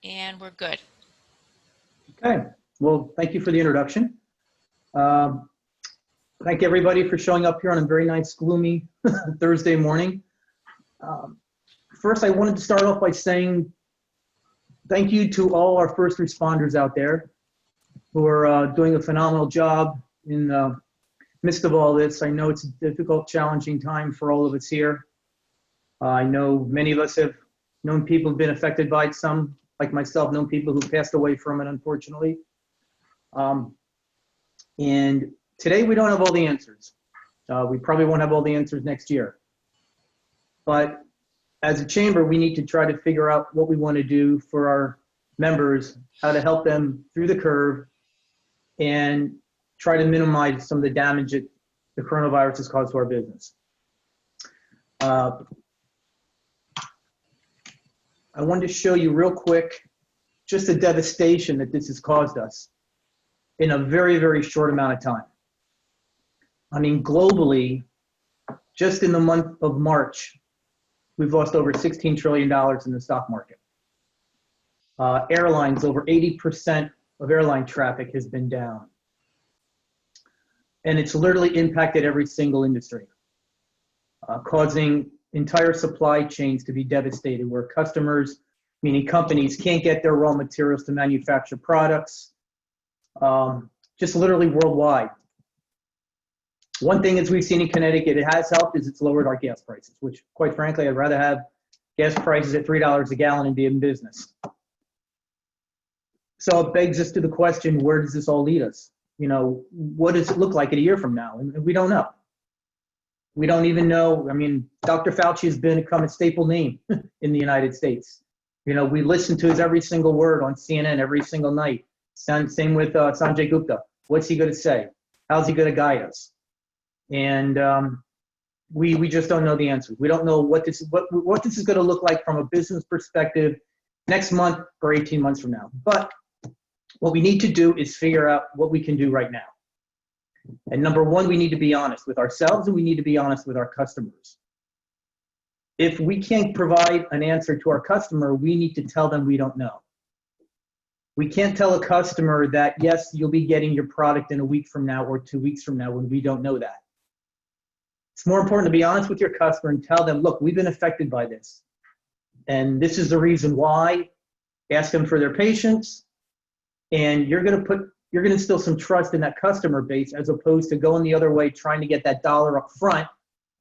and we're good. Okay, well, thank you for the introduction. Thank everybody for showing up here on a very nice, gloomy Thursday morning. First, I wanted to start off by saying thank you to all our first responders out there who are doing a phenomenal job in the midst of all this. I know it's a difficult, challenging time for all of us here. I know many of us have known people who've been affected by it, some, like myself, known people who passed away from it, unfortunately. And today we don't have all the answers. We probably won't have all the answers next year. But as a chamber, we need to try to figure out what we want to do for our members, how to help them through the curve, and try to minimize some of the damage that the coronavirus has caused to our business. I wanted to show you real quick just the devastation that this has caused us in a very, very short amount of time. I mean, globally, just in the month of March, we've lost over $16 trillion in the stock market. Airlines, over 80% of airline traffic has been down. And it's literally impacted every single industry, causing entire supply chains to be devastated, where customers, meaning companies, can't get their raw materials to manufacture products, just literally worldwide. One thing as we've seen in Connecticut, it has helped, is it's lowered our gas prices, which quite frankly, I'd rather have gas prices at $3 a gallon and be in business. So it begs us to the question, where does this all lead us? You know, what does it look like in a year from now? And we don't know. We don't even know. I mean, Dr. Fauci has become a staple name in the United States. You know, we listen to his every single word on CNN every single night. Same with Sanjay Gupta. What's he going to say? How's he going to guide us? And we just don't know the answers. We don't know what this is going to look like from a business perspective next month or 18 months from now. But what we need to do is figure out what we can do right now. And number one, we need to be honest with ourselves, and we need to be honest with our customers. If we can't provide an answer to our customer, we need to tell them we don't know. We can't tell a customer that, yes, you'll be getting your product in a week from now or 2 weeks from now, when we don't know that. It's more important to be honest with your customer and tell them, look, we've been affected by this, and this is the reason why. Ask them for their patience, and you're going to instill some trust in that customer base, as opposed to going the other way, trying to get that dollar up front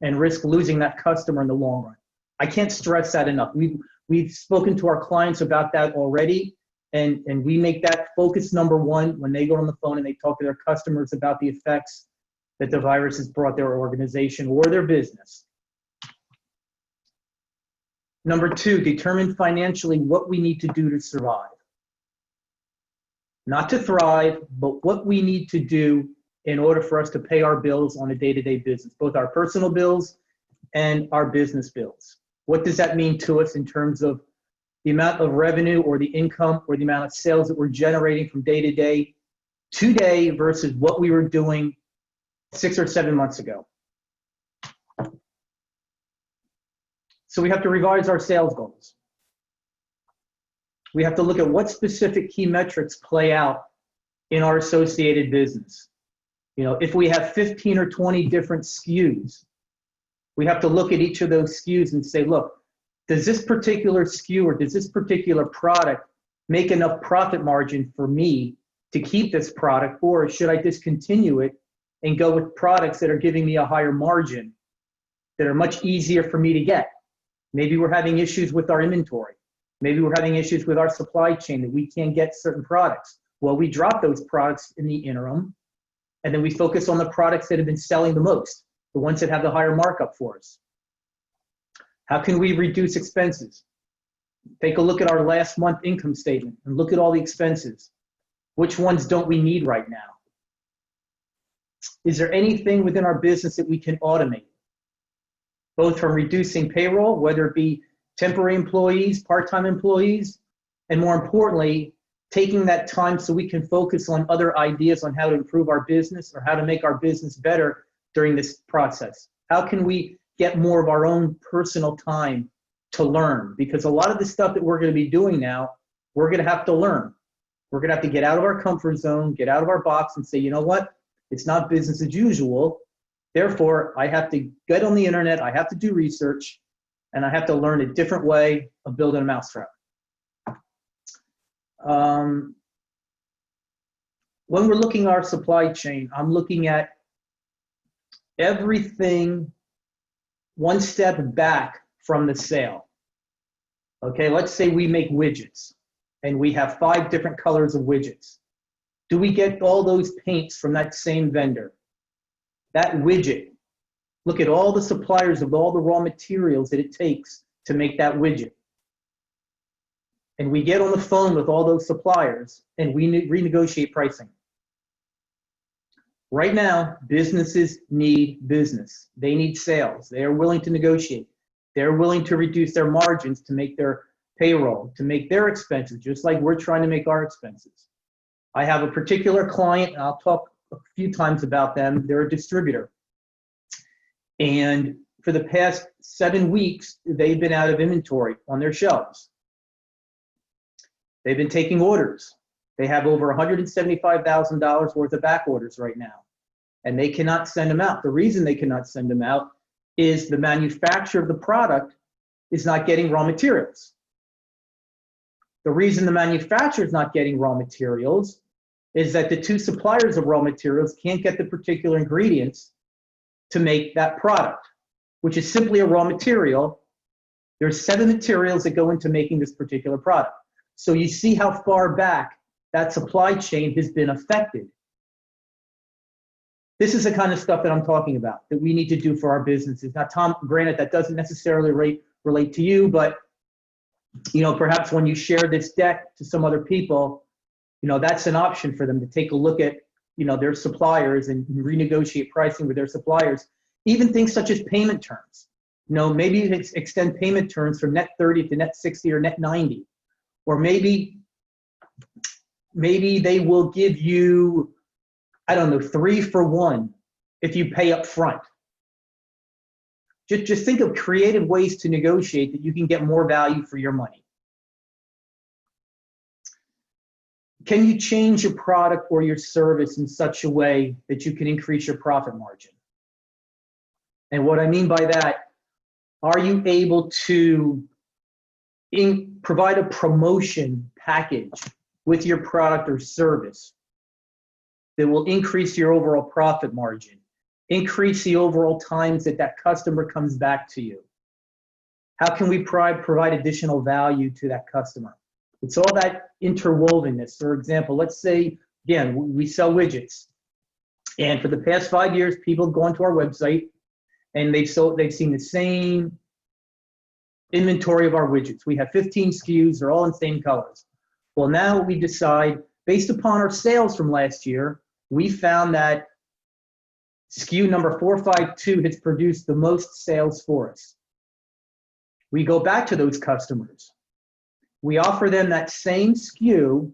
and risk losing that customer in the long run. I can't stress that enough. We've spoken to our clients about that already, and we make that focus number one when they go on the phone and they talk to their customers about the effects that the virus has brought their organization or their business. Number two, determine financially what we need to do to survive. Not to thrive, but what we need to do in order for us to pay our bills on a day-to-day business, both our personal bills and our business bills. What does that mean to us in terms of the amount of revenue or the income or the amount of sales that we're generating from day to day today versus what we were doing 6 or 7 months ago? So we have to revise our sales goals. We have to look at what specific key metrics play out in our associated business. You know, if we have 15 or 20 different SKUs, we have to look at each of those SKUs and say, look, does this particular SKU or does this particular product make enough profit margin for me to keep this product, or should I discontinue it and go with products that are giving me a higher margin, that are much easier for me to get? Maybe we're having issues with our inventory. Maybe we're having issues with our supply chain that we can't get certain products. Well, we drop those products in the interim, and then we focus on the products that have been selling the most, the ones that have the higher markup for us. How can we reduce expenses? Take a look at our last month income statement and look at all the expenses. Which ones don't we need right now? Is there anything within our business that we can automate? Both from reducing payroll, whether it be temporary employees, part-time employees, and more importantly, taking that time so we can focus on other ideas on how to improve our business or how to make our business better during this process. How can we get more of our own personal time to learn? Because a lot of the stuff that we're going to be doing now, we're going to have to learn. We're going to have to get out of our comfort zone, get out of our box and say, you know what? It's not business as usual. Therefore, I have to get on the internet, I have to do research, and I have to learn a different way of building a mousetrap. When we're looking at our supply chain, I'm looking at everything one step back from the sale. Okay, let's say we make widgets and we have 5 different colors of widgets. Do we get all those paints from that same vendor? That widget, look at all the suppliers of all the raw materials that it takes to make that widget. And we get on the phone with all those suppliers and we renegotiate pricing. Right now, businesses need business. They need sales. They are willing to negotiate. They're willing to reduce their margins to make their payroll, to make their expenses, just like we're trying to make our expenses. I have a particular client, and I'll talk a few times about them. They're a distributor. And for the past 7 weeks, they've been out of inventory on their shelves. They've been taking orders. They have over $175,000 worth of back orders right now, and they cannot send them out. The reason they cannot send them out is the manufacturer of the product is not getting raw materials. The reason the manufacturer is not getting raw materials is that the 2 suppliers of raw materials can't get the particular ingredients to make that product, which is simply a raw material. There's 7 materials that go into making this particular product. So you see how far back that supply chain has been affected. This is the kind of stuff that I'm talking about, that we need to do for our businesses. Now, Tom, granted, that doesn't necessarily relate to you, but perhaps when you share this deck to some other people, that's an option for them to take a look at, their suppliers and renegotiate pricing with their suppliers. Even things such as payment terms. Maybe extend payment terms from net 30 to net 60 or net 90. Or maybe they will give you, 3 for 1 if you pay up front. Just think of creative ways to negotiate that you can get more value for your money. Can you change your product or your service in such a way that you can increase your profit margin? And what I mean by that, are you able to provide a promotion package with your product or service that will increase your overall profit margin, increase the overall times that customer comes back to you? How can we provide additional value to that customer? It's all that interwovenness. For example, let's say, again, we sell widgets. And for the past 5 years, people have gone to our website and they've seen the same inventory of our widgets. We have 15 SKUs, they're all in the same colors. Well, now we decide, based upon our sales from last year, we found that SKU number 452 has produced the most sales for us. We go back to those customers. We offer them that same SKU.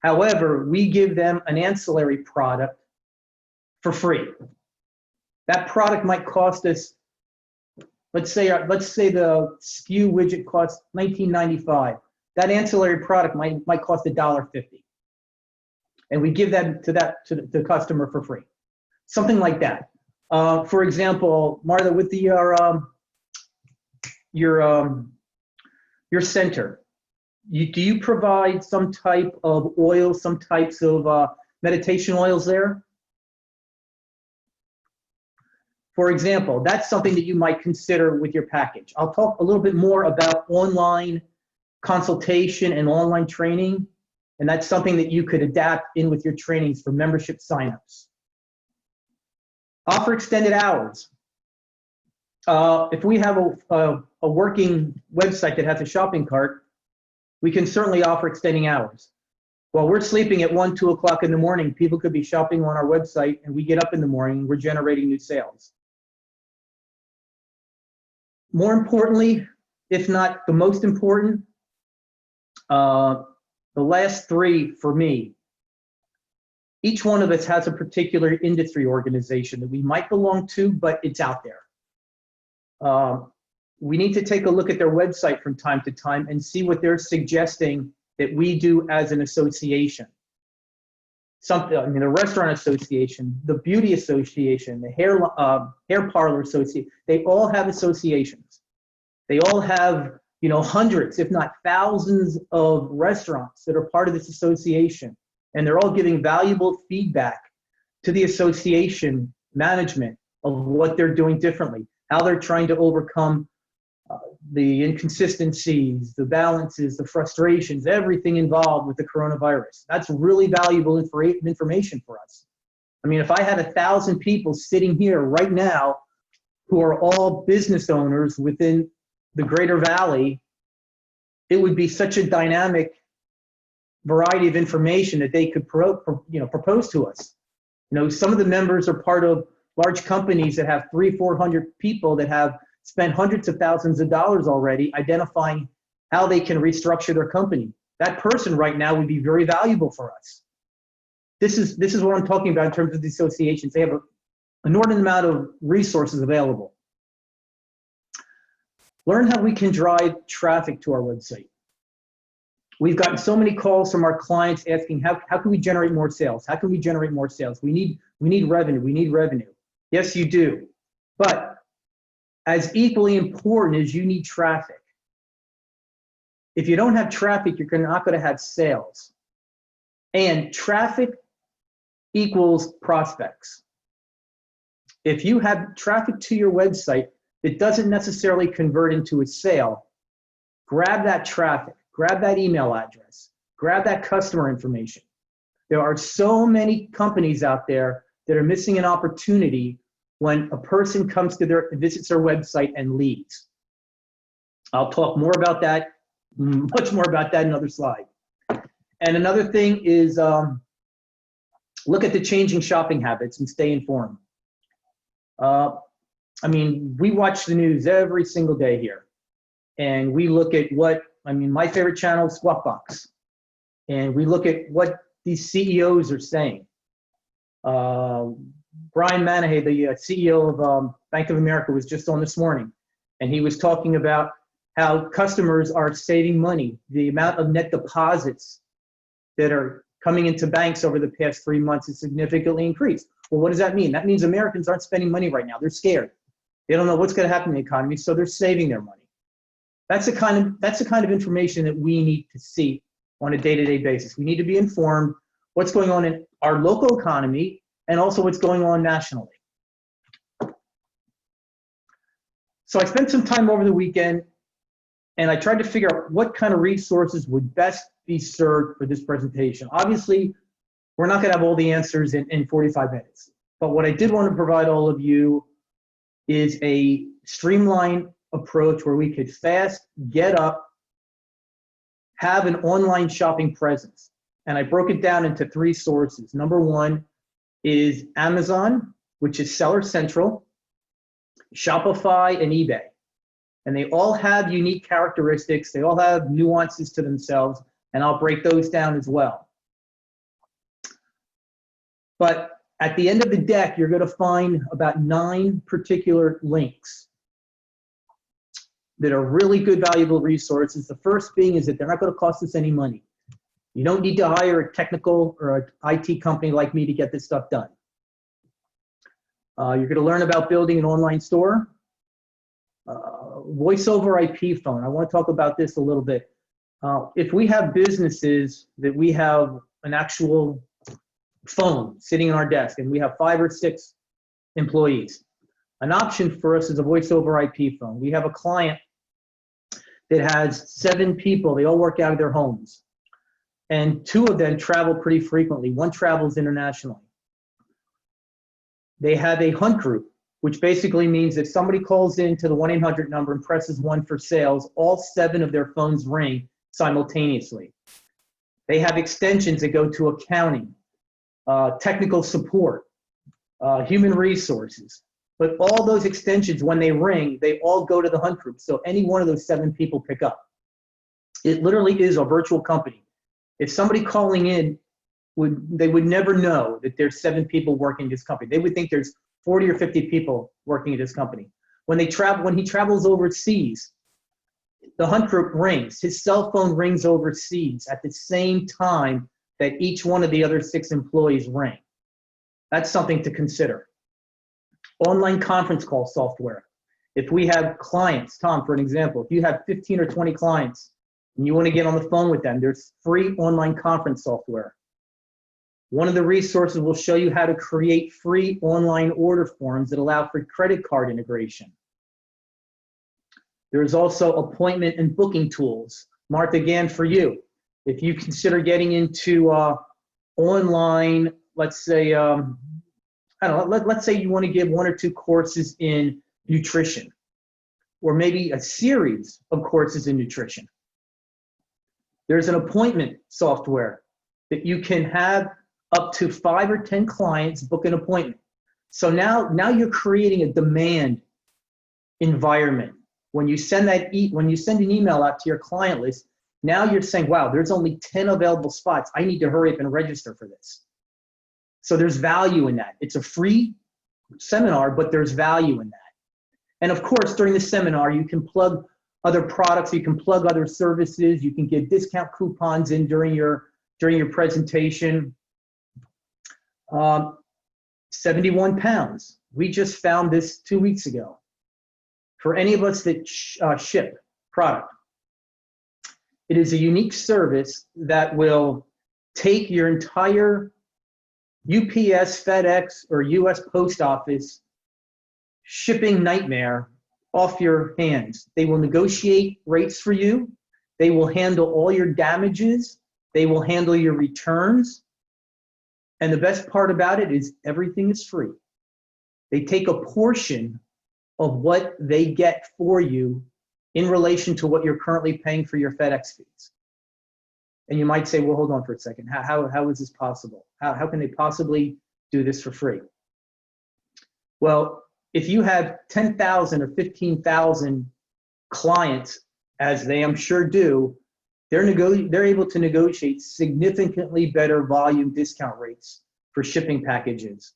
However, we give them an ancillary product for free. That product might cost us, let's say the SKU widget costs $19.95. That ancillary product might cost $1.50. And we give that to the customer for free. Something like that. For example, Martha, with your center, do you provide some type of oil, some types of meditation oils there? For example, that's something that you might consider with your package. I'll talk a little bit more about online consultation and online training, and that's something that you could adapt in with your trainings for membership signups. Offer extended hours. If we have a working website that has a shopping cart, we can certainly offer extending hours. While we're sleeping at 1, 2 o'clock in the morning, people could be shopping on our website, and we get up in the morning and we're generating new sales. More importantly, if not the most important, the last 3 for me, each one of us has a particular industry organization that we might belong to, but it's out there. We need to take a look at their website from time to time and see what they're suggesting that we do as an association. Something, I mean, the restaurant association, the beauty association, the hair parlor association, they all have associations. They all have, you know, hundreds, if not thousands of restaurants that are part of this association. And they're all giving valuable feedback to the association management of what they're doing differently, how they're trying to overcome the inconsistencies, the balances, the frustrations, everything involved with the coronavirus. That's really valuable information for us. I mean, if I had 1,000 people sitting here right now who are all business owners within the Greater Valley, it would be such a dynamic variety of information that they could propose to us. You know, some of the members are part of large companies that have 300-400 people that have spent hundreds of thousands of dollars already identifying how they can restructure their company. That person right now would be very valuable for us. This is what I'm talking about in terms of the associations. They have an inordinate amount of resources available. Learn how we can drive traffic to our website. We've gotten so many calls from our clients asking, how can we generate more sales? How can we generate more sales? We need revenue. We need revenue. Yes, you do. But as equally important as you need traffic, if you don't have traffic, you're not going to have sales. And traffic equals prospects. If you have traffic to your website that doesn't necessarily convert into a sale, grab that traffic, grab that email address, grab that customer information. There are so many companies out there that are missing an opportunity when a person visits their website and leaves. I'll talk more about that, much more about that in another slide. And another thing is look at the changing shopping habits and stay informed. I mean, we watch the news every single day here. And we look at my favorite channel is Squawk Box. And we look at what these CEOs are saying. Brian Manahay, the CEO of Bank of America, was just on this morning, and he was talking about how customers are saving money. The amount of net deposits that are coming into banks over the past 3 months has significantly increased. Well, what does that mean? That means Americans aren't spending money right now. They're scared. They don't know what's going to happen in the economy, so they're saving their money. That's the kind of information that we need to see on a day-to-day basis. We need to be informed what's going on in our local economy and also what's going on nationally. So I spent some time over the weekend and I tried to figure out what kind of resources would best be served for this presentation. Obviously, we're not going to have all the answers in 45 minutes, but what I did want to provide all of you is a streamlined approach where we could fast get up, have an online shopping presence. And I broke it down into 3 sources. Number 1 is Amazon, which is Seller Central, Shopify, and eBay. And they all have unique characteristics. They all have nuances to themselves, and I'll break those down as well. But at the end of the deck, you're going to find about 9 particular links that are really good, valuable resources. The first being is that they're not going to cost us any money. You don't need to hire a technical or an IT company like me to get this stuff done. You're going to learn about building an online store. Voice over IP phone. I want to talk about this a little bit. If we have businesses that we have an actual phone sitting on our desk and we have 5 or 6 employees, an option for us is a voice over IP phone. We have a client that has 7 people. They all work out of their homes. And 2 of them travel pretty frequently. 1 travels internationally. They have a hunt group, which basically means that somebody calls in to the 1-800 number and presses 1 for sales, all 7 of their phones ring simultaneously. They have extensions that go to accounting, technical support, human resources. But all those extensions, when they ring, they all go to the hunt group. So any one of those 7 people pick up. It literally is a virtual company. If somebody calling in, they would never know that there's 7 people working in this company. They would think there's 40 or 50 people working at this company. When he travels overseas, The hunter rings. His cell phone rings overseas at the same time that each one of the other 6 employees ring. That's something to consider. Online conference call software. If we have clients, Tom, for an example, if you have 15 or 20 clients and you want to get on the phone with them, there's free online conference software. One of the resources will show you how to create free online order forms that allow for credit card integration. There's also appointment and booking tools. Martha, again, for you, if you consider getting into online, let's say, I don't know, let's say you want to give 1 or 2 courses in nutrition, or maybe a series of courses in nutrition. There's an appointment software that you can have up to 5 or 10 clients book an appointment. So now you're creating a demand environment. When you send when you send an email out to your client list, now you're saying, wow, there's only 10 available spots. I need to hurry up and register for this. So there's value in that. It's a free seminar, but there's value in that. And of course, during the seminar, you can plug other products, you can plug other services, you can get discount coupons in during your presentation. 71 pounds. We just found this 2 weeks ago. For any of us that ship product, it is a unique service that will take your entire UPS, FedEx, or US Post Office shipping nightmare off your hands. They will negotiate rates for you. They will handle all your damages. They will handle your returns. And the best part about it is everything is free. They take a portion of what they get for you in relation to what you're currently paying for your FedEx fees. And you might say, well, hold on for a second. How is this possible? How can they possibly do this for free? Well, if you have 10,000 or 15,000 clients, as they I'm sure do, they're able to negotiate significantly better volume discount rates for shipping packages,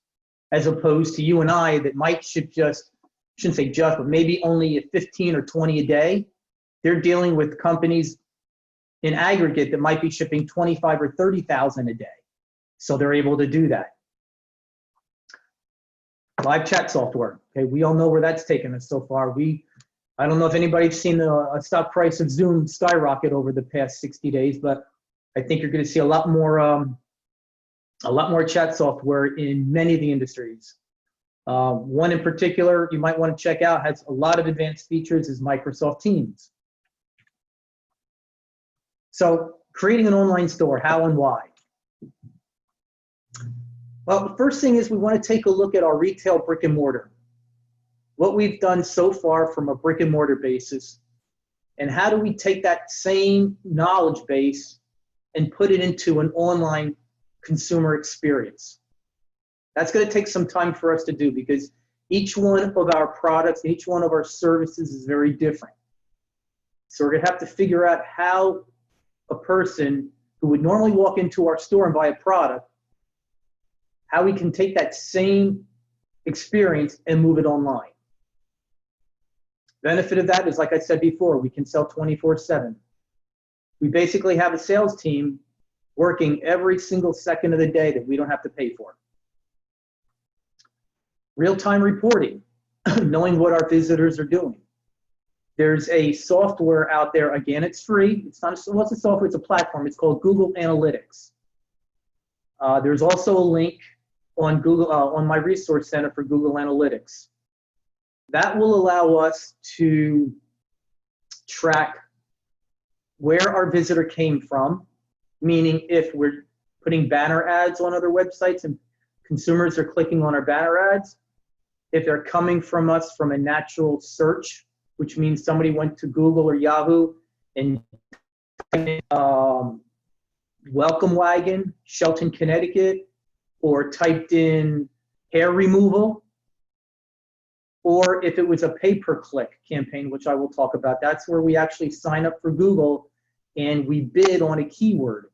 as opposed to you and I that might ship shouldn't say just, but maybe only 15 or 20 a day. They're dealing with companies in aggregate that might be shipping 25 or 30,000 a day. So they're able to do that. Live chat software. Okay, we all know where that's taken us so far. I don't know if anybody's seen the stock price of Zoom skyrocket over the past 60 days, but I think you're going to see a lot more chat software in many of the industries. One in particular you might want to check out, has a lot of advanced features, is Microsoft Teams. So creating an online store, how and why? Well, the first thing is we want to take a look at our retail brick and mortar. What we've done so far from a brick and mortar basis, and how do we take that same knowledge base and put it into an online consumer experience? That's going to take some time for us to do, because each one of our products, each one of our services is very different. So we're going to have to figure out how a person who would normally walk into our store and buy a product, how we can take that same experience and move it online. Benefit of that is, like I said before, we can sell 24/7. We basically have a sales team working every single second of the day that we don't have to pay for. Real-time reporting, knowing what our visitors are doing. There's a software out there, again, it's free. It's not what's a software, it's a platform. It's called Google Analytics. There's also a link on Google, on my resource center for Google Analytics. That will allow us to track where our visitor came from, meaning if we're putting banner ads on other websites and consumers are clicking on our banner ads, if they're coming from us from a natural search, which means somebody went to Google or Yahoo and welcome wagon, Shelton, Connecticut, or typed in hair removal, or if it was a pay-per-click campaign, which I will talk about. That's where we actually sign up for Google and we bid on a keyword.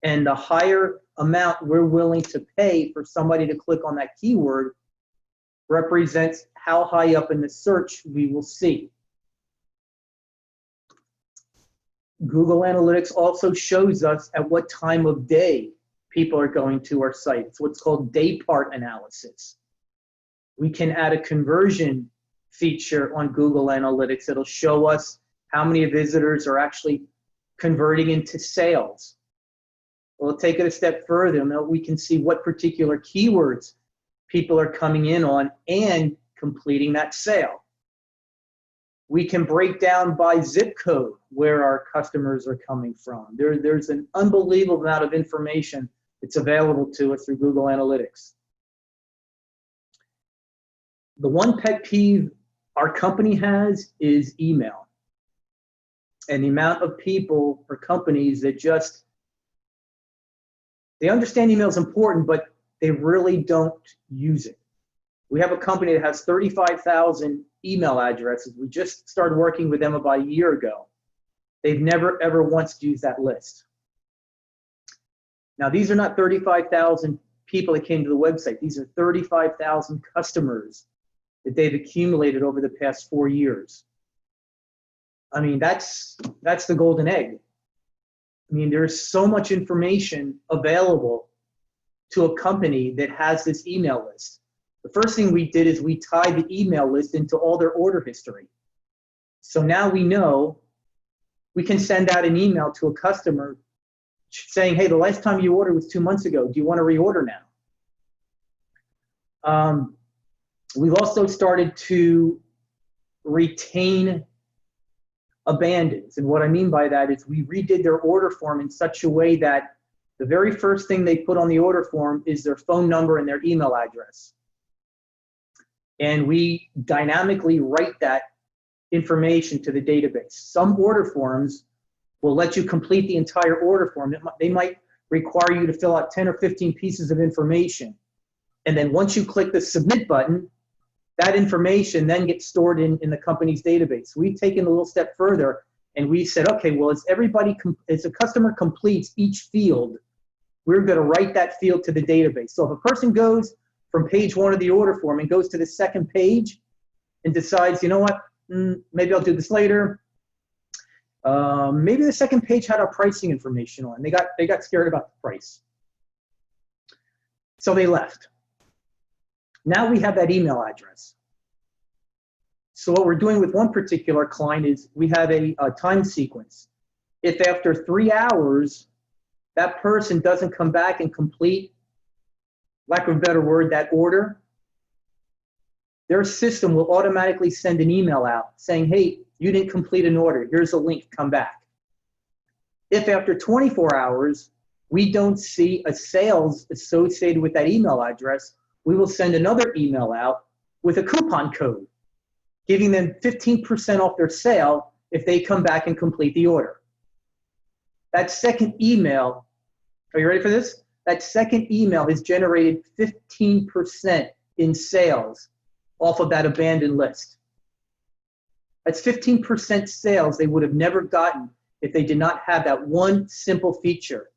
And the higher amount we're willing to pay for somebody to click on that keyword represents how high up in the search we will see. Google Analytics also shows us at what time of day people are going to our site. It's what's called day part analysis. We can add a conversion feature on Google Analytics that'll show us how many visitors are actually converting into sales. We'll take it a step further, and we can see what particular keywords people are coming in on and completing that sale. We can break down by zip code where our customers are coming from. There's an unbelievable amount of information that's available to us through Google Analytics. The one pet peeve our company has is email. And the amount of people or companies that just, they understand email is important, but they really don't use it. We have a company that has 35,000 email addresses. We just started working with them about a year ago. They've never, ever once used that list. Now, these are not 35,000 people that came to the website. These are 35,000 customers that they've accumulated over the past 4 years. I mean, that's the golden egg. I mean, there's so much information available to a company that has this email list. The first thing we did is we tied the email list into all their order history. So now we know we can send out an email to a customer saying, hey, the last time you ordered was 2 months ago. Do you want to reorder now? We've also started to retain abandons. And what I mean by that is we redid their order form in such a way that the very first thing they put on the order form is their phone number and their email address. And we dynamically write that information to the database. Some order forms will let you complete the entire order form. They might require you to fill out 10 or 15 pieces of information. And then once you click the submit button, that information then gets stored in the company's database. We've taken a little step further and we said, okay, well, as a customer completes each field, we're going to write that field to the database. So if a person goes from page 1 of the order form and goes to the second page and decides, you know what, maybe I'll do this later. Maybe the second page had our pricing information on. They got scared about the price. So they left. Now we have that email address. So what we're doing with one particular client is we have a time sequence. If after 3 hours, that person doesn't come back and complete, lack of a better word, that order, their system will automatically send an email out saying, hey, you didn't complete an order. Here's a link, come back. If after 24 hours, we don't see a sales associated with that email address, we will send another email out with a coupon code, giving them 15% off their sale if they come back and complete the order. That second email, are you ready for this? That second email has generated 15% in sales off of that abandoned list. That's 15% sales they would have never gotten if they did not have that one simple feature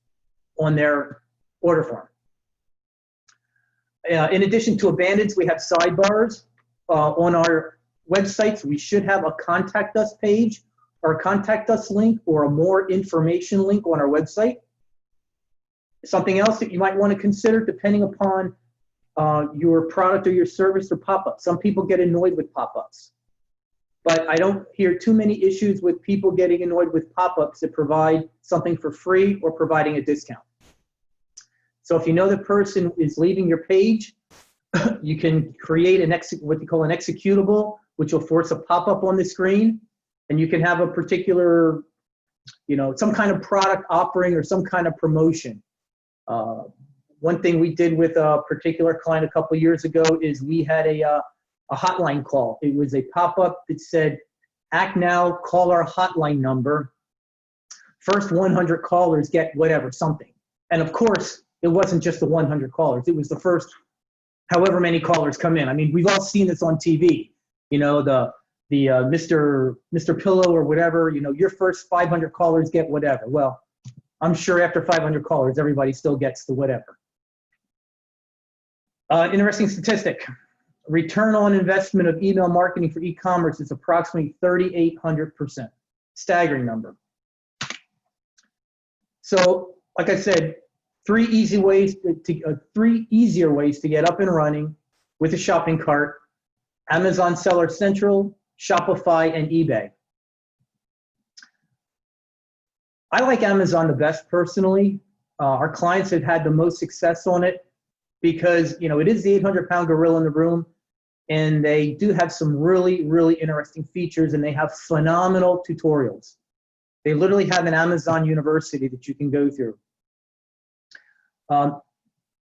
on their order form. In addition to abandons, we have sidebars on our websites. We should have a contact us page or a contact us link or a more information link on our website. Something else that you might want to consider depending upon your product or your service or pop-ups. Some people get annoyed with pop-ups, but I don't hear too many issues with people getting annoyed with pop-ups that provide something for free or providing a discount. So if you know the person is leaving your page, you can create what you call an executable, which will force a pop-up on the screen, and you can have a particular, some kind of product offering or some kind of promotion. One thing we did with a particular client a couple of years ago is we had a hotline call. It was a pop-up that said, act now, call our hotline number. First 100 callers get whatever, something. And of course, it wasn't just the 100 callers. It was the first however many callers come in. I mean, we've all seen this on TV. The Mr. Pillow or whatever, your first 500 callers get whatever. Well, I'm sure after 500 callers, everybody still gets the whatever. Interesting statistic. Return on investment of email marketing for e-commerce is approximately 3,800%. Staggering number. So, like I said, three easier ways to get up and running with a shopping cart: Amazon Seller Central, Shopify, and eBay. I like Amazon the best personally. Our clients have had the most success on it because, you know, it is the 800-pound gorilla in the room, and they do have some really, really interesting features, and they have phenomenal tutorials. They literally have an Amazon University that you can go through. And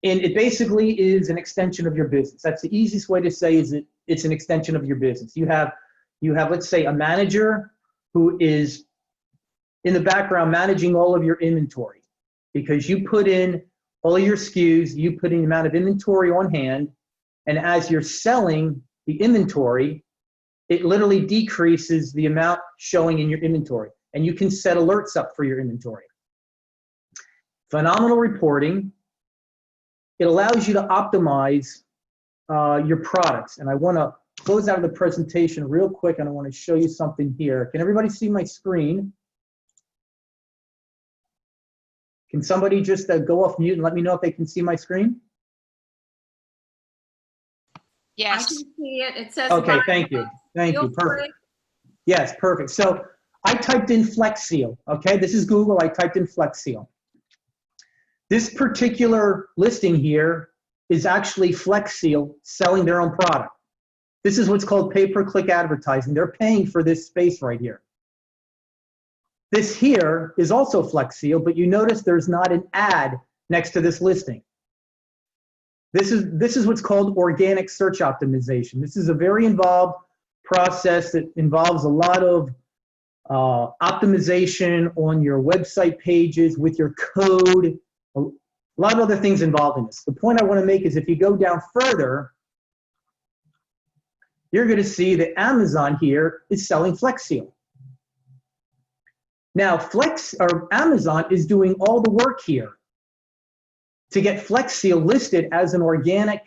it basically is an extension of your business. That's the easiest way to say is it's an extension of your business. You have, let's say, a manager who is in the background managing all of your inventory, because you put in all of your SKUs, you put in the amount of inventory on hand, and as you're selling the inventory, it literally decreases the amount showing in your inventory, and you can set alerts up for your inventory. Phenomenal reporting. It allows you to optimize your products. And I want to close out the presentation real quick, and I want to show you something here. Can everybody see my screen? Can somebody just go off mute and let me know if they can see my screen? Yes. I can see it. It says. Okay, thank you. Thank you. Perfect. Yes, perfect. So I typed in Flex Seal. Okay, this is Google. I typed in Flex Seal. This particular listing here is actually Flex Seal selling their own product. This is what's called pay-per-click advertising. They're paying for this space right here. This here is also Flex Seal, but you notice there's not an ad next to this listing. This is what's called organic search optimization. This is a very involved process that involves a lot of optimization on your website pages with your code, a lot of other things involved in this. The point I want to make is if you go down further, you're going to see that Amazon here is selling Flex Seal. Now, Amazon is doing all the work here to get Flex Seal listed as an organic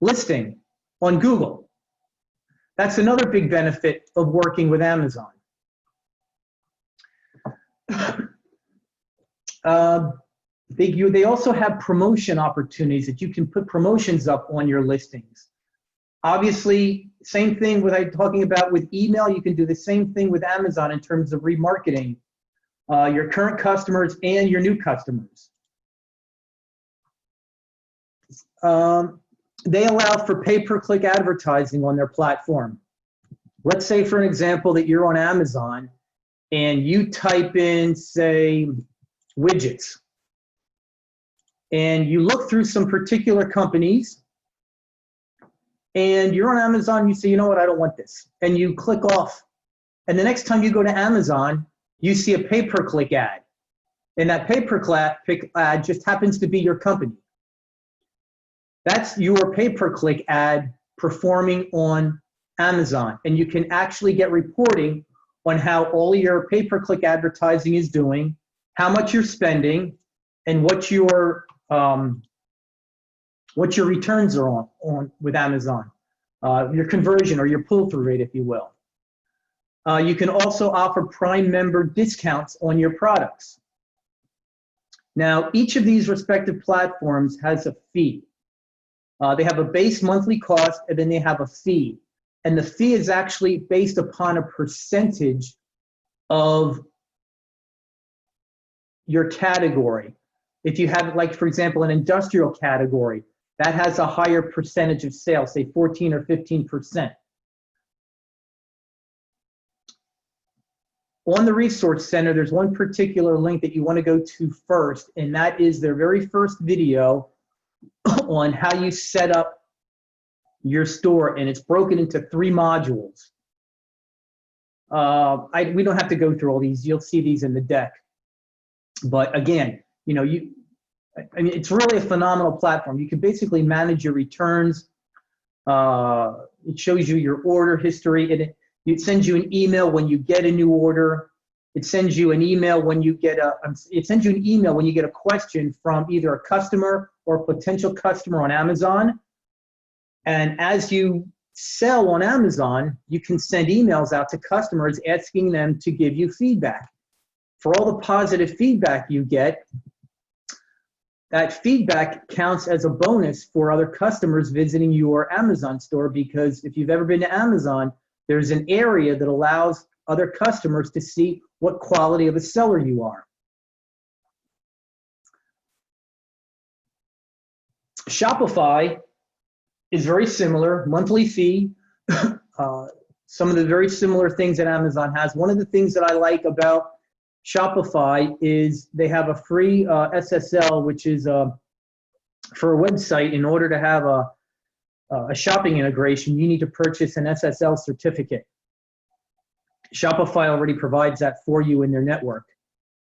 listing on Google. That's another big benefit of working with Amazon. They also have promotion opportunities that you can put promotions up on your listings. Obviously, same thing with talking about with email. You can do the same thing with Amazon in terms of remarketing your current customers and your new customers. They allow for pay-per-click advertising on their platform. Let's say, for an example, that you're on Amazon and you type in, say, widgets, and you look through some particular companies, and you're on Amazon, you say, you know what, I don't want this. And you click off. And the next time you go to Amazon, you see a pay-per-click ad. And that pay-per-click ad just happens to be your company. That's your pay-per-click ad performing on Amazon. And you can actually get reporting on how all your pay-per-click advertising is doing, how much you're spending, and what your returns are on with Amazon, your conversion or your pull-through rate, if you will. You can also offer Prime member discounts on your products. Now, each of these respective platforms has a fee. They have a base monthly cost, and then they have a fee. And the fee is actually based upon a percentage of your category. If you have, like, for example, an industrial category, that has a higher percentage of sales, say 14 or 15%. On the Resource Center, there's one particular link that you want to go to first, and that is their very first video on how you set up your store, and it's broken into 3 modules. We don't have to go through all these. You'll see these in the deck. But again, you know, I mean, it's really a phenomenal platform. You can basically manage your returns. It shows you your order history. It sends you an email when you get a new order. It sends you an email when you get a question from either a customer or a potential customer on Amazon. And as you sell on Amazon, you can send emails out to customers asking them to give you feedback. for all the positive feedback you get, that feedback counts as a bonus for other customers visiting your Amazon store, because if you've ever been to Amazon, there's an area that allows other customers to see what quality of a seller you are. Shopify is very similar, monthly fee, some of the very similar things that Amazon has. One of the things that I like about Shopify is they have a free SSL, which is for a website. In order to have a shopping integration, you need to purchase an SSL certificate. Shopify already provides that for you in their network.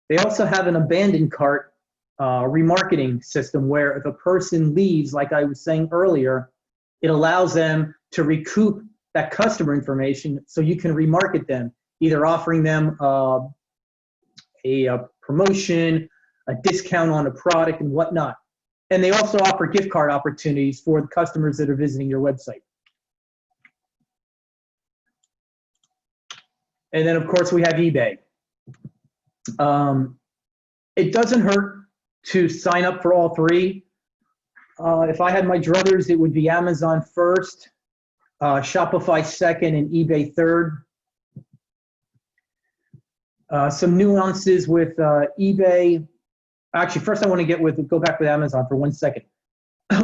They also have an abandoned cart remarketing system where if a person leaves, like I was saying earlier, it allows them to recoup that customer information so you can remarket them, either offering them a promotion, a discount on a product and whatnot. And they also offer gift card opportunities for the customers that are visiting your website. And then of course we have eBay. It doesn't hurt to sign up for all three. If I had my druthers, it would be Amazon first, Shopify second, and eBay third. Some nuances with eBay. Actually, first I want to go back with Amazon for 1 second.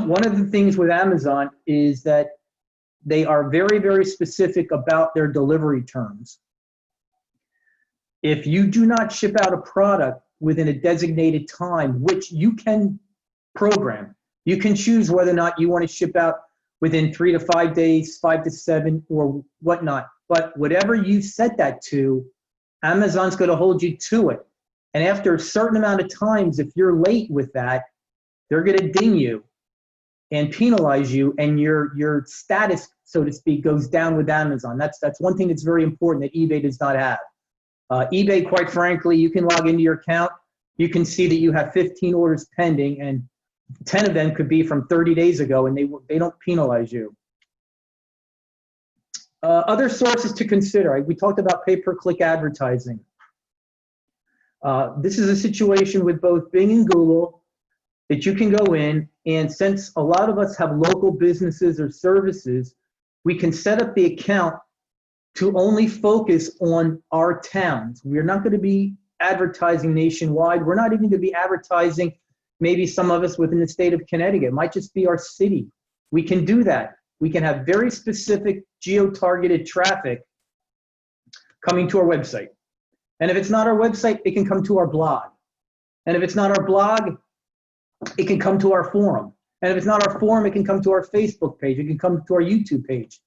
One of the things with Amazon is that they are very, very specific about their delivery terms. If you do not ship out a product within a designated time, which you can program, you can choose whether or not you want to ship out within 3 to 5 days, 5 to 7, or whatnot. But whatever you set that to, Amazon's going to hold you to it. And after a certain amount of times, if you're late with that, they're going to ding you and penalize you, and your status, so to speak, goes down with Amazon. That's one thing that's very important that eBay does not have. eBay, quite frankly, you can log into your account, you can see that you have 15 orders pending, and 10 of them could be from 30 days ago, and they don't penalize you. Other sources to consider. We talked about pay-per-click advertising. This is a situation with both Bing and Google that you can go in, and since a lot of us have local businesses or services, we can set up the account to only focus on our towns. We're not going to be advertising nationwide. We're not even going to be advertising maybe some of us within the state of Connecticut. It might just be our city. We can do that. We can have very specific geo-targeted traffic coming to our website. And if it's not our website, it can come to our blog. And if it's not our blog, it can come to our forum. And if it's not our forum, it can come to our Facebook page. It can come to our YouTube page.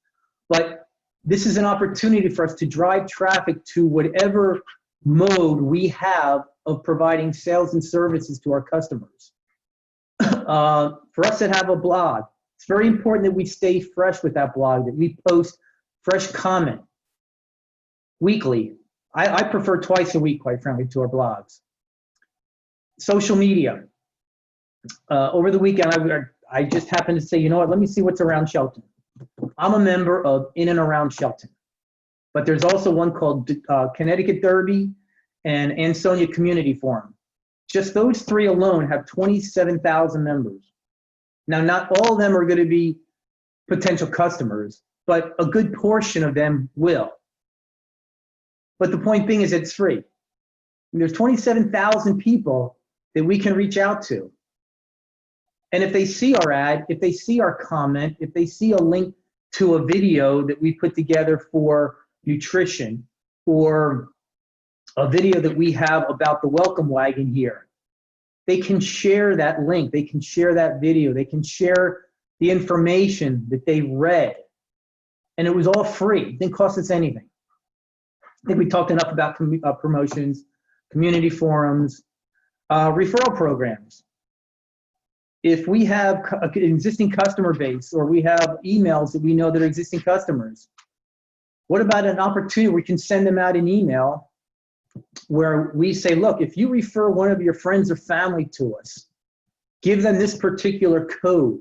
But this is an opportunity for us to drive traffic to whatever mode we have of providing sales and services to our customers. For us to have a blog, it's very important that we stay fresh with that blog, that we post fresh content weekly. I prefer twice a week, quite frankly, to our blogs. Social media. Over the weekend, I just happened to say, you know what, let me see what's around Shelton. I'm a member of In and Around Shelton, but there's also one called Connecticut Derby and Ansonia Community Forum. Just those three alone have 27,000 members. Now, not all of them are going to be potential customers, but a good portion of them will. But the point being is it's free. And there's 27,000 people that we can reach out to. And if they see our ad, if they see our comment, if they see a link to a video that we put together for nutrition, or a video that we have about the welcome wagon here, they can share that link, they can share that video, they can share the information that they read. And it was all free. It didn't cost us anything. I think we talked enough about promotions, community forums, referral programs. If we have an existing customer base, or we have emails that we know that are existing customers, what about an opportunity where we can send them out an email where we say, look, if you refer one of your friends or family to us, give them this particular code.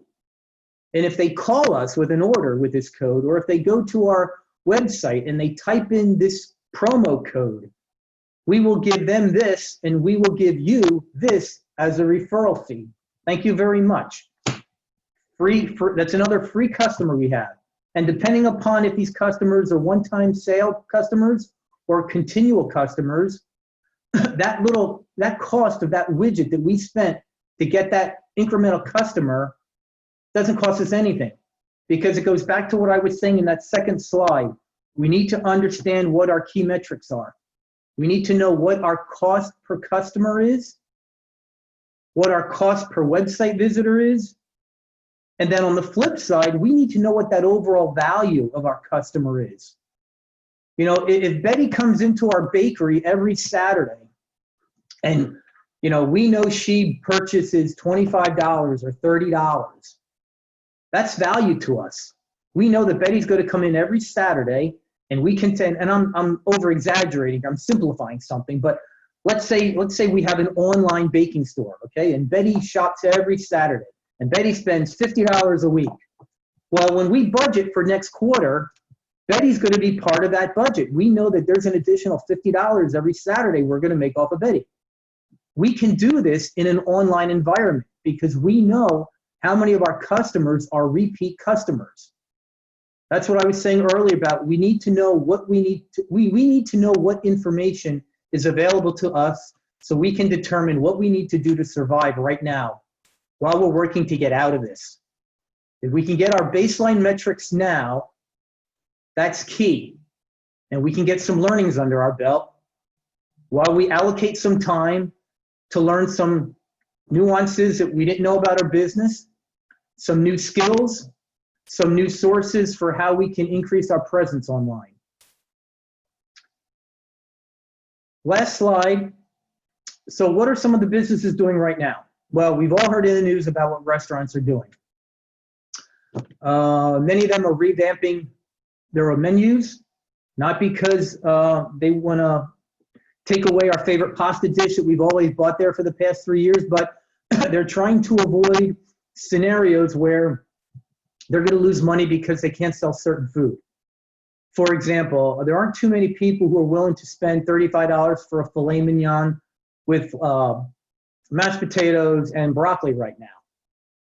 And if they call us with an order with this code, or if they go to our website and they type in this promo code, we will give them this, and we will give you this as a referral fee. Thank you very much. That's another free customer we have. And depending upon if these customers are one-time sale customers or continual customers, that cost of that widget that we spent to get that incremental customer doesn't cost us anything, because it goes back to what I was saying in that second slide. We need to understand what our key metrics are. We need to know what our cost per customer is, what our cost per website visitor is, and then on the flip side, we need to know what that overall value of our customer is. You know, if Betty comes into our bakery every Saturday and, you know, we know she purchases $25 or $30, that's value to us. We know that Betty's going to come in every Saturday, and we can, and I'm over exaggerating, I'm simplifying something, but let's say we have an online baking store, okay? And Betty shops every Saturday, and Betty spends $50 a week. Well, when we budget for next quarter, Betty's going to be part of that budget. We know that there's an additional $50 every Saturday we're going to make off of Betty. We can do this in an online environment because we know how many of our customers are repeat customers. That's what I was saying earlier about we need to know what we need to know what information is available to us so we can determine what we need to do to survive right now while we're working to get out of this. If we can get our baseline metrics now, that's key. And we can get some learnings under our belt while we allocate some time to learn some nuances that we didn't know about our business, some new skills, some new sources for how we can increase our presence online. Last slide. So what are some of the businesses doing right now? Well, we've all heard in the news about what restaurants are doing. Many of them are revamping their menus, not because they want to take away our favorite pasta dish that we've always bought there for the past 3 years, but they're trying to avoid scenarios where they're going to lose money because they can't sell certain food. For example, there aren't too many people who are willing to spend $35 for a filet mignon with mashed potatoes and broccoli right now.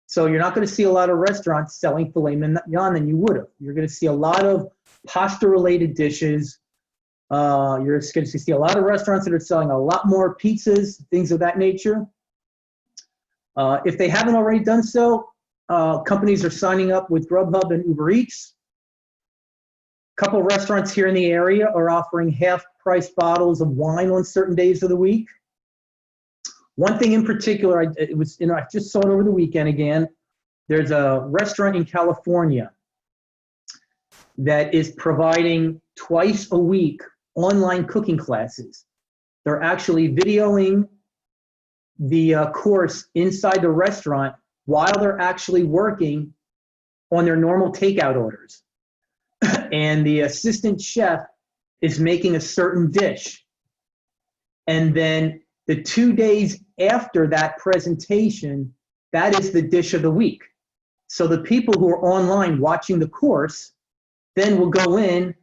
So you're not going to see a lot of restaurants selling filet mignon than you would have. You're going to see a lot of pasta-related dishes. You're going to see a lot of restaurants that are selling a lot more pizzas, things of that nature. If they haven't already done so, companies are signing up with Grubhub and Uber Eats. A couple of restaurants here in the area are offering half-price bottles of wine on certain days of the week. One thing in particular, I just saw it over the weekend again. There's a restaurant in California that is providing twice a week online cooking classes. They're actually videoing the course inside the restaurant while they're actually working on their normal takeout orders. And the assistant chef is making a certain dish. And then the 2 days after that presentation, that is the dish of the week. So the people who are online watching the course then will go in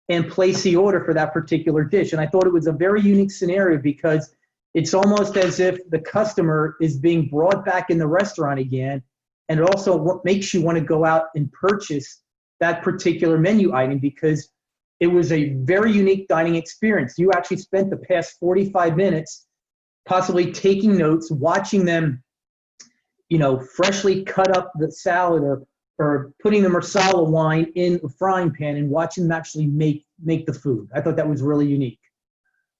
and place the order for that particular dish. And I thought it was a very unique scenario because it's almost as if the customer is being brought back in the restaurant again, and it also what makes you want to go out and purchase that particular menu item because it was a very unique dining experience. You actually spent the past 45 minutes possibly taking notes, watching them, you know, freshly cut up the salad or putting the marsala wine in a frying pan and watching them actually make the food. I thought that was really unique.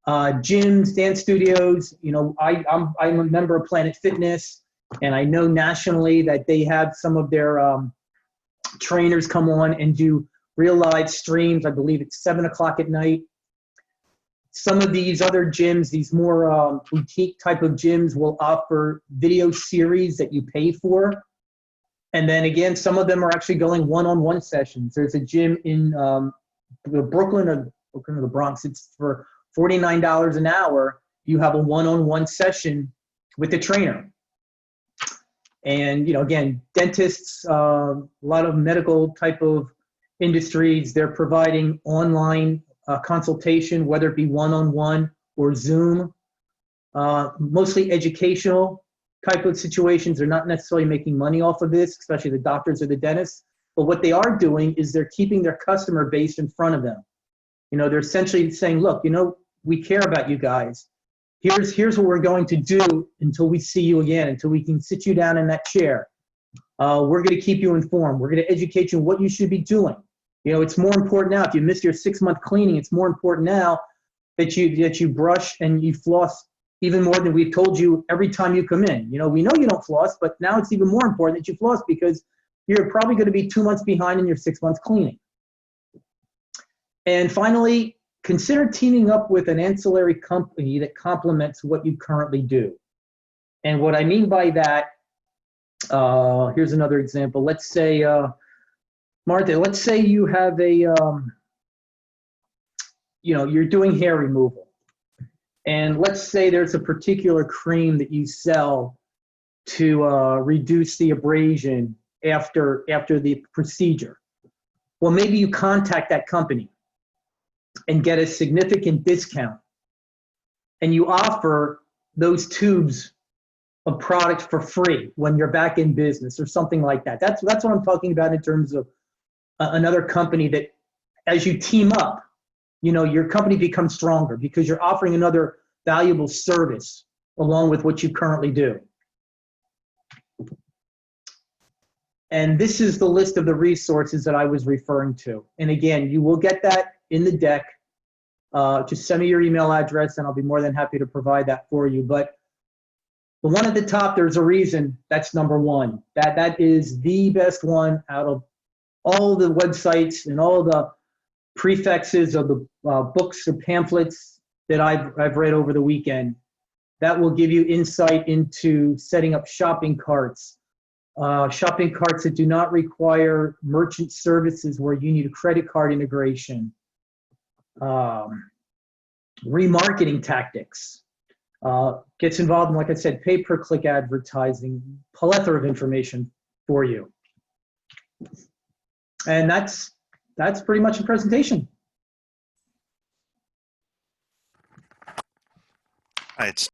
Gyms, dance studios, you know, I'm a member of Planet Fitness, and I know nationally that they have some of their trainers come on and do real live streams. I believe it's 7 o'clock at night. Some of these other gyms, these more boutique type of gyms, will offer video series that you pay for. And then again, some of them are actually going one-on-one sessions. There's a gym in Brooklyn or the Bronx. It's for $49 an hour. You have a one-on-one session with the trainer. And, you know, again, dentists, a lot of medical type of industries, they're providing online consultation, whether it be one-on-one or Zoom, mostly educational type of situations. They're not necessarily making money off of this, especially the doctors or the dentists. But what they are doing is they're keeping their customer base in front of them. You know, they're essentially saying, look, you know, we care about you guys. Here's what we're going to do until we see you again, until we can sit you down in that chair. We're going to keep you informed. We're going to educate you on what you should be doing. You know, it's more important now. If you missed your 6-month cleaning, it's more important now that you brush and you floss even more than we've told you every time you come in. You know, we know you don't floss, but now it's even more important that you floss because you're probably going to be 2 months behind in your 6-month cleaning. And finally, consider teaming up with an ancillary company that complements what you currently do. And what I mean by that, here's another example. Let's say, Martha, let's say you have a, you know, you're doing hair removal. And let's say there's a particular cream that you sell to reduce the abrasion after the procedure. Well, maybe you contact that company and get a significant discount, and you offer those tubes of product for free when you're back in business or something like that. That's what I'm talking about in terms of another company that, as you team up, you know, your company becomes stronger because you're offering another valuable service along with what you currently do. And this is the list of the resources that I was referring to. And again, you will get that in the deck. Just send me your email address and I'll be more than happy to provide that for you. But the one at the top, there's a reason that's number one. That is the best one out of all the websites and all the prefixes of the books and pamphlets that I've read over the weekend. That will give you insight into setting up shopping carts that do not require merchant services where you need a credit card integration, remarketing tactics, gets involved in, like I said, pay-per-click advertising, plethora of information for you. And that's pretty much a presentation. It's